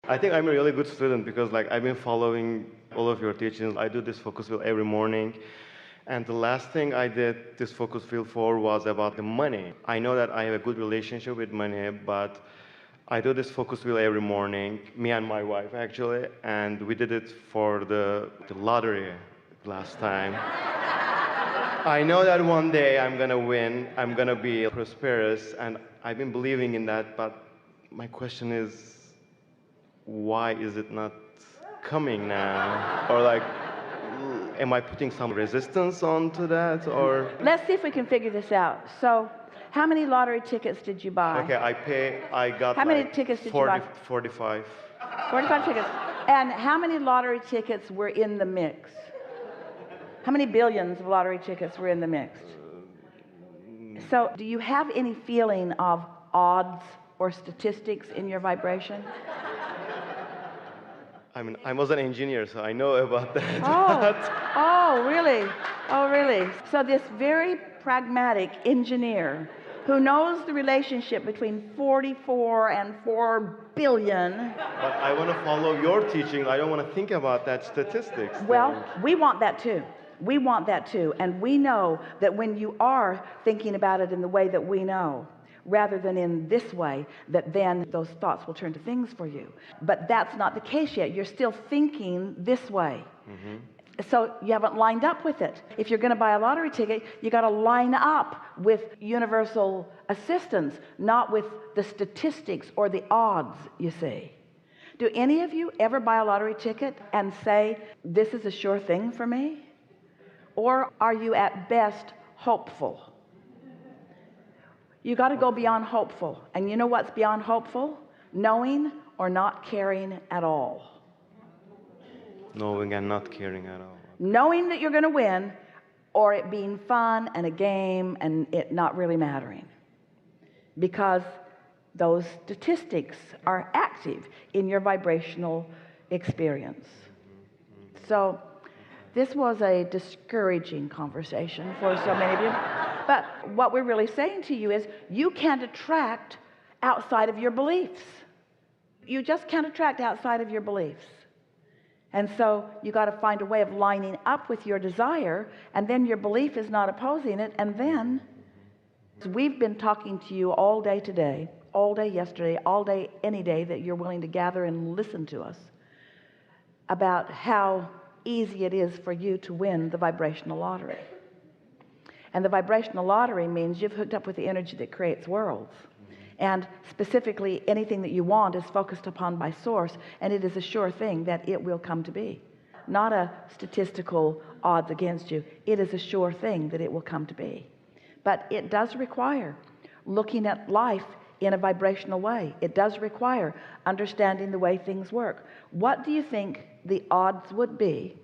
I think I'm a really good student because like I've been following all of your teachings. I do this focus wheel every morning. And the last thing I did this focus field for was about the money. I know that I have a good relationship with money, but I do this focus wheel every morning, me and my wife actually, and we did it for the lottery last time. I know that one day I'm gonna win, I'm gonna be prosperous, and I've been believing in that, but my question is, why is it not coming now? Or like, am I putting some resistance onto that, or? Let's see if we can figure this out. So, how many lottery tickets did you buy? Okay, I got How many like tickets did 40, you buy? 45. 45 tickets. And how many lottery tickets were in the mix? How many billions of lottery tickets were in the mix? So, do you have any feeling of odds or statistics in your vibration? I mean, I was an engineer, so I know about that. Oh, really? Oh, really? So this very pragmatic engineer who knows the relationship between 44 and 4 billion. But I want to follow your teaching. I don't want to think about that statistics Well, thing. we want that too. We want that too. And we know that when you are thinking about it in the way that we know, rather than in this way, that then those thoughts will turn to things for you. But that's not the case yet. You're still thinking this way. So you haven't lined up with it. If you're going to buy a lottery ticket, you got to line up with universal assistance, not with the statistics or the odds, you see. Do any of you ever buy a lottery ticket and say, this is a sure thing for me? Or are you at best hopeful? You got to go beyond hopeful. And you know what's beyond hopeful? Knowing or not caring at all. Knowing and not caring at all. Knowing that you're going to win, or it being fun and a game and it not really mattering. Because those statistics are active in your vibrational experience. So this was a discouraging conversation for so many of you. But what we're really saying to you is you can't attract outside of your beliefs. You just can't attract outside of your beliefs. And so you got to find a way of lining up with your desire, and then your belief is not opposing it. And then we've been talking to you all day today, all day yesterday, all day, any day that you're willing to gather and listen to us about how easy it is for you to win the vibrational lottery. And the vibrational lottery means you've hooked up with the energy that creates worlds. And specifically, anything that you want is focused upon by source, and it is a sure thing that it will come to be. Not a statistical odds against you. It is a sure thing that it will come to be. But it does require looking at life in a vibrational way. It does require understanding the way things work. What do you think the odds would be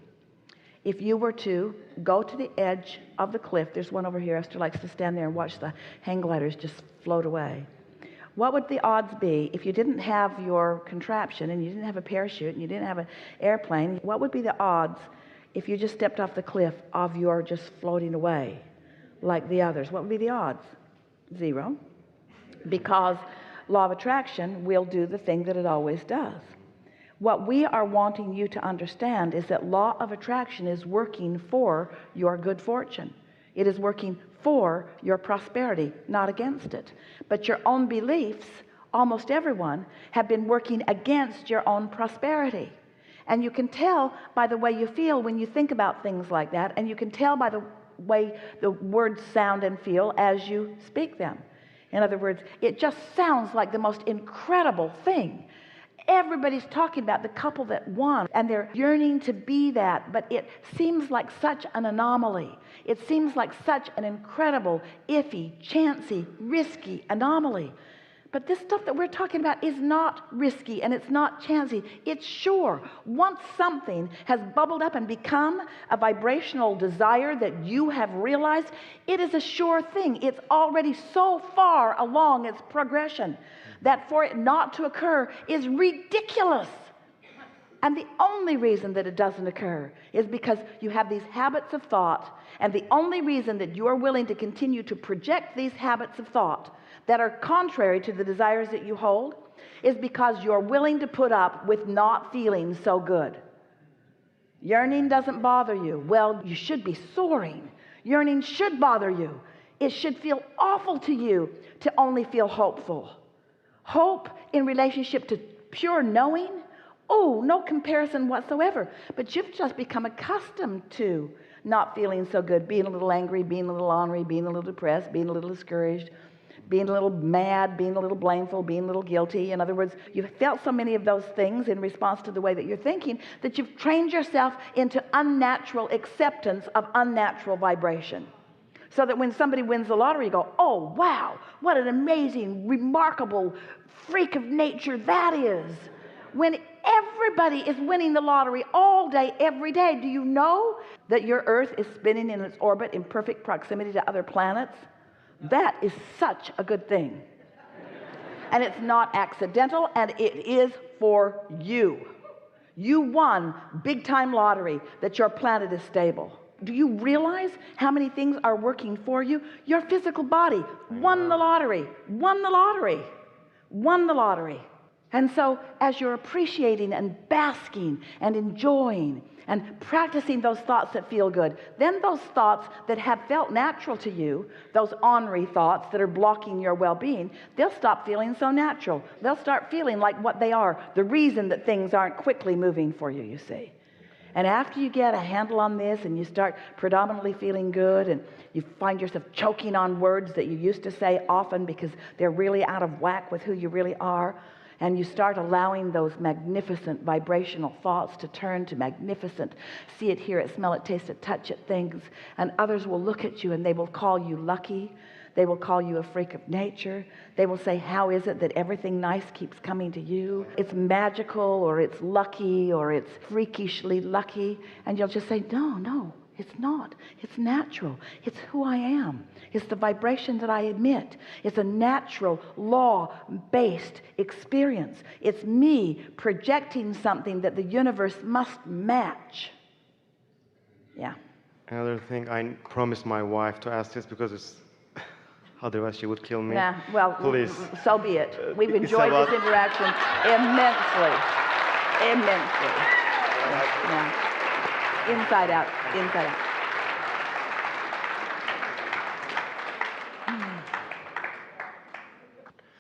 if you were to go to the edge of the cliff? There's one over here. Esther likes to stand there and watch the hang gliders just float away. What would the odds be if you didn't have your contraption and you didn't have a parachute and you didn't have an airplane? What would be the odds if you just stepped off the cliff of your just floating away like the others? What would be the odds? 0. Because law of attraction will do the thing that it always does. What we are wanting you to understand is that law of attraction is working for your good fortune. It is working for your prosperity, not against it. But your own beliefs, almost everyone, have been working against your own prosperity. And you can tell by the way you feel when you think about things like that, and you can tell by the way the words sound and feel as you speak them. In other words, it just sounds like the most incredible thing. Everybody's talking about the couple that won, and they're yearning to be that, but it seems like such an anomaly. It seems like such an incredible, iffy, chancy, risky anomaly. But this stuff that we're talking about is not risky and it's not chancy. It's sure. Once something has bubbled up and become a vibrational desire that you have realized, it is a sure thing. It's already so far along its progression that for it not to occur is ridiculous. And the only reason that it doesn't occur is because you have these habits of thought, and the only reason that you are willing to continue to project these habits of thought that are contrary to the desires that you hold is because you're willing to put up with not feeling so good. Yearning doesn't bother you. Well, you should be soaring. Yearning should bother you. It should feel awful to you to only feel hopeful. Hope in relationship to pure knowing, oh, no comparison whatsoever. But you've just become accustomed to not feeling so good, being a little angry, being a little ornery, being a little depressed, being a little discouraged, being a little mad, being a little blameful, being a little guilty. In other words, you've felt so many of those things in response to the way that you're thinking that you've trained yourself into unnatural acceptance of unnatural vibration. So that when somebody wins the lottery, you go, oh, wow, what an amazing, remarkable freak of nature that is. When everybody is winning the lottery all day, every day, do you know that your Earth is spinning in its orbit in perfect proximity to other planets? That is such a good thing. And it's not accidental, and it is for you. You won big time lottery that your planet is stable. Do you realize how many things are working for you? Your physical body won the lottery, won the lottery, won the lottery. And so as you're appreciating and basking and enjoying and practicing those thoughts that feel good, then those thoughts that have felt natural to you, those ornery thoughts that are blocking your well-being, they'll stop feeling so natural. They'll start feeling like what they are, the reason that things aren't quickly moving for you, you see. And after you get a handle on this and you start predominantly feeling good and you find yourself choking on words that you used to say often because they're really out of whack with who you really are, and you start allowing those magnificent vibrational thoughts to turn to magnificent see it, hear it, smell it, taste it, touch it things, and others will look at you and they will call you lucky. They will call you a freak of nature. They will say, how is it that everything nice keeps coming to you? It's magical, or it's lucky, or it's freakishly lucky. And you'll just say, no, it's not. It's natural. It's who I am. It's the vibration that I emit. It's a natural, law-based experience. It's me projecting something that the universe must match. Yeah. Another thing, I promised my wife to ask this because it's otherwise she would kill me. Nah, well, please. So be it. We've enjoyed this interaction immensely. Immensely. Yeah. Inside out. Inside out.